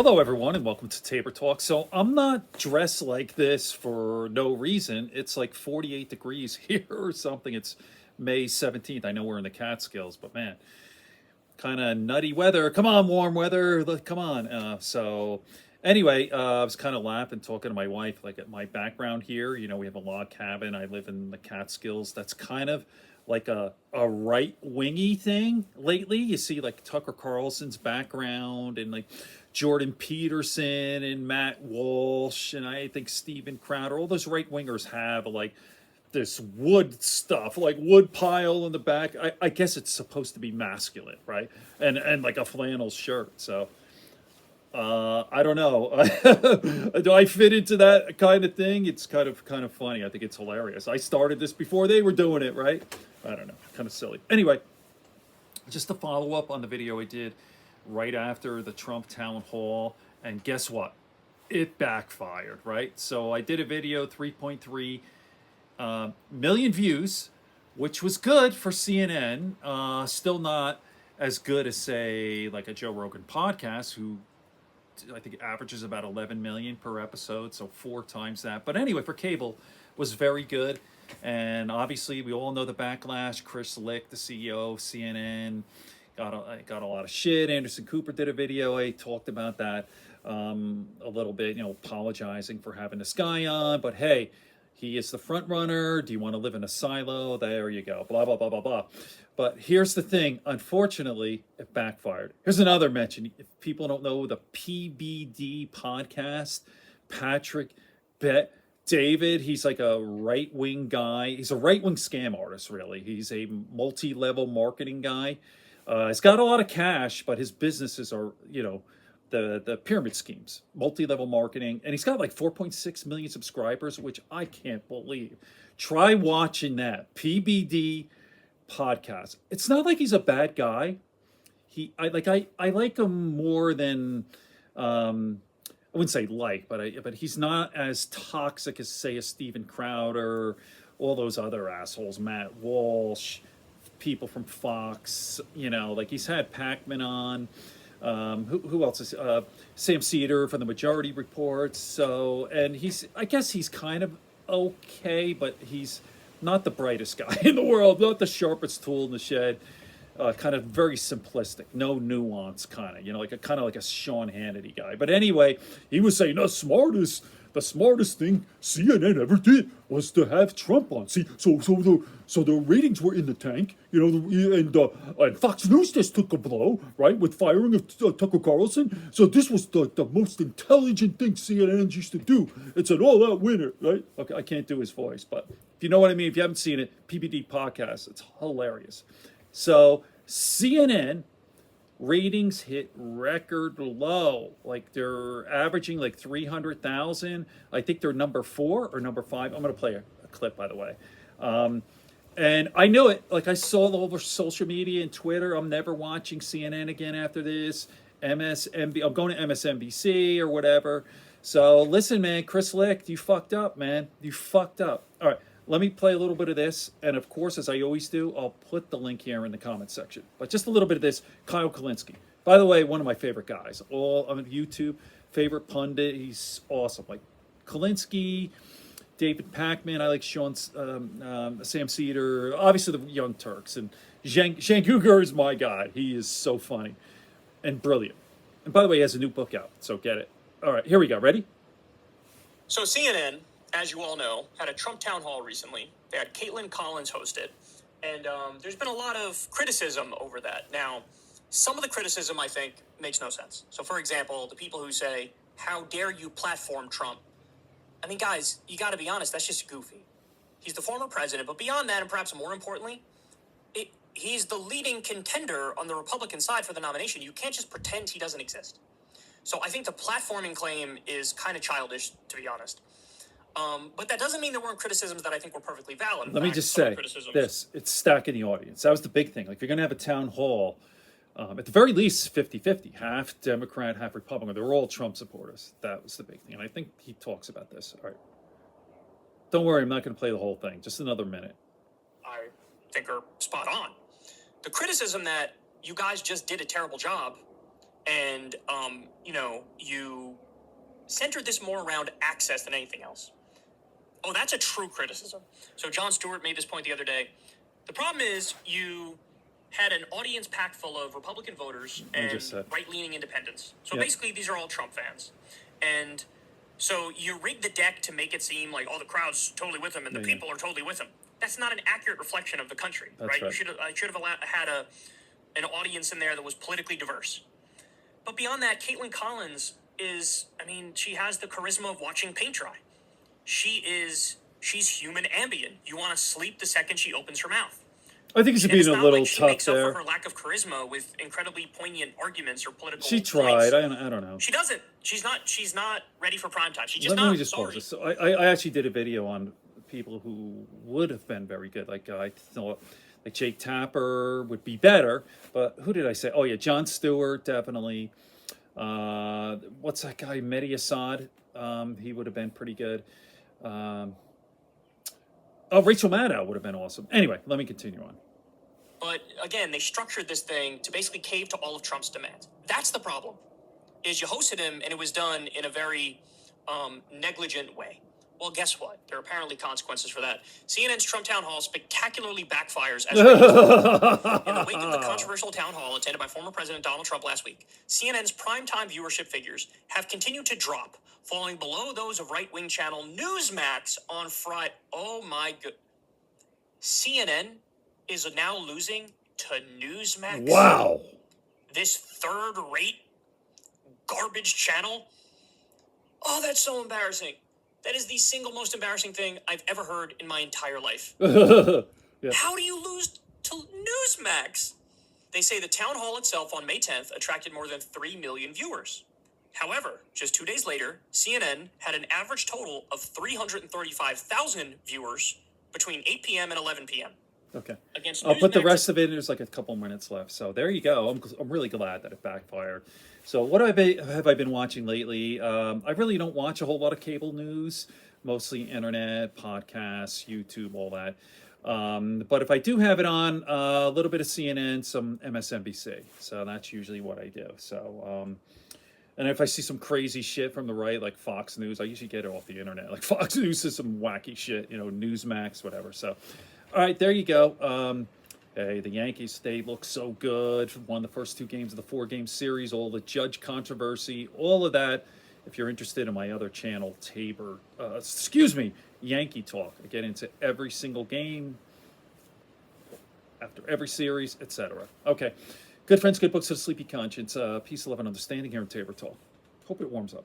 Hello, everyone, and welcome to Tabor Talk. So, I'm not dressed like this for no reason. It's like 48 degrees here or something. It's May 17th. I know we're in the Catskills, but man, kind of nutty weather. Come on, warm weather. Come on. Anyway, I was kind of laughing, talking to my wife, like at my background here. You know, we have a log cabin. I live in the Catskills. That's kind of like a right wingy thing lately. You see like Tucker Carlson's background and like Jordan Peterson and Matt Walsh and I think Steven Crowder. All those right wingers have like this wood stuff, like wood pile in the back. I guess it's supposed to be masculine, right? And like a flannel shirt. So I don't know. Do I fit into that kind of thing? It's kind of funny. I think it's hilarious. I started this before they were doing it, right? I don't know. Kind of silly. Anyway, just to follow up on the video I did right after the Trump town hall, and guess what? It backfired, right? So I did a video, 3.3 million views, which was good for CNN. Still not as good as, say, like a Joe Rogan podcast, who I think averages about 11 million per episode, so 4 times that. But anyway, for cable, was very good. And obviously, we all know the backlash. Chris Lick, the CEO of CNN, got a lot of shit. Anderson Cooper did a video. I talked about that a little bit, you know, apologizing for having this guy on. But hey, he is the front runner. Do you want to live in a silo? There you go. Blah, blah, blah, blah, blah. But here's the thing. Unfortunately, it backfired. Here's another mention. If people don't know the PBD podcast, Patrick Bet David, he's like a right-wing guy. He's a right-wing scam artist, really. He's a multi-level marketing guy. He's got a lot of cash, but his businesses are, you know, the pyramid schemes, multi-level marketing, and he's got like 4.6 million subscribers, which I can't believe. Try watching that PBD podcast. It's not like he's a bad guy. I like him more than I wouldn't say like, but he's not as toxic as, say, a Steven Crowder, all those other assholes, Matt Walsh, people from Fox. You know, like he's had Pacman on. Who else is Sam Cedar from the Majority Report. So, and I guess he's kind of okay, but he's not the brightest guy in the world, not the sharpest tool in the shed. Kind of very simplistic, no nuance, kind of, you know, kind of like a Sean Hannity guy. But anyway, he was saying the smartest thing CNN ever did was to have Trump on. See, so the ratings were in the tank, you know, and Fox News just took a blow, right, with firing of Tucker Carlson. So this was the most intelligent thing CNN used to do. It's an all-out winner, right? Okay, I can't do his voice, but if you know what I mean, if you haven't seen it, PBD podcast, it's hilarious. So CNN ratings hit record low. Like they're averaging like 300,000. I think they're number 4 or number 5. I'm going to play a clip, by the way. And I knew it. Like I saw all over social media and Twitter. I'm never watching CNN again after this. I'm going to MSNBC or whatever. So listen, man, Chris Licht, you fucked up, man. You fucked up. All right. Let me play a little bit of this, and of course, as I always do, I'll put the link here in the comment section. But just a little bit of this, Kyle Kulinski. By the way, one of my favorite guys. All on YouTube, favorite pundit. He's awesome. Like Kulinski, David Pacman. I like Sam Cedar. Obviously, the Young Turks. And Shangugar is my guy. He is so funny and brilliant. And by the way, he has a new book out, so get it. All right, here we go. Ready? So CNN, as you all know, had a Trump town hall recently. They had Caitlin Collins host it. And there's been a lot of criticism over that. Now, some of the criticism, I think, makes no sense. So, for example, the people who say, how dare you platform Trump? I mean, guys, you got to be honest, that's just goofy. He's the former president, but beyond that, and perhaps more importantly, he's the leading contender on the Republican side for the nomination. You can't just pretend he doesn't exist. So I think the platforming claim is kind of childish, to be honest. But that doesn't mean there weren't criticisms that I think were perfectly valid. Let me just say this. It's stacking the audience. That was the big thing. Like, if you're going to have a town hall, at the very least, 50-50. Half Democrat, half Republican. They're all Trump supporters. That was the big thing. And I think he talks about this. All right. Don't worry, I'm not going to play the whole thing. Just another minute. I think are spot on. The criticism that you guys just did a terrible job and you centered this more around access than anything else. Oh, that's a true criticism. So Jon Stewart made this point the other day. The problem is you had an audience packed full of Republican voters and right-leaning independents. So basically, these are all Trump fans. And so you rigged the deck to make it seem like, the crowd's totally with him and the people are totally with him. That's not an accurate reflection of the country, right? I should have had an audience in there that was politically diverse. But beyond that, Caitlin Collins she has the charisma of watching paint dry. She's human ambient. You want to sleep the second she opens her mouth. I think she's being a little tough there. She makes up for her lack of charisma with incredibly poignant arguments or political. She tried. I don't know. She doesn't. She's not ready for prime time. She's just not. Let me just pause this. So I actually did a video on people who would have been very good. Like I thought, like Jake Tapper would be better. But who did I say? Oh yeah, Jon Stewart definitely. What's that guy? Mehdi Assad. He would have been pretty good. Rachel Maddow would have been awesome. Anyway, let me continue on. But again, they structured this thing to basically cave to all of Trump's demands. That's the problem. Is you hosted him and it was done in a very negligent way. Well, guess what? There are apparently consequences for that. CNN's Trump town hall spectacularly backfires as in the wake of the controversial town hall attended by former President Donald Trump last week. CNN's primetime viewership figures have continued to drop, falling below those of right-wing channel Newsmax on Friday. Oh my god. CNN is now losing to Newsmax. Wow. This third-rate garbage channel. Oh, that's so embarrassing. That is the single most embarrassing thing I've ever heard in my entire life. Yeah. How do you lose to Newsmax? They say the town hall itself on May 10th attracted more than 3 million viewers. However, just 2 days later, CNN had an average total of 335,000 viewers between 8 p.m. and 11 p.m. Okay. I'll put the rest of it. There's like a couple minutes left. So there you go. I'm really glad that it backfired. So what have I been watching lately? I really don't watch a whole lot of cable news, mostly internet, podcasts, YouTube, all that. But if I do have it on, a little bit of CNN, some MSNBC. So that's usually what I do. So, and if I see some crazy shit from the right, like Fox News, I usually get it off the internet. Like Fox News is some wacky shit, Newsmax, whatever. So, all right, there you go. Hey, the Yankees, they look so good. Won the first 2 games of the 4-game series. All the Judge controversy, all of that. If you're interested in my other channel, Yankee Talk. I get into every single game, after every series, etc. Okay, good friends, good books, a sleepy conscience. Peace, love, and understanding here in Tabor Talk. Hope it warms up.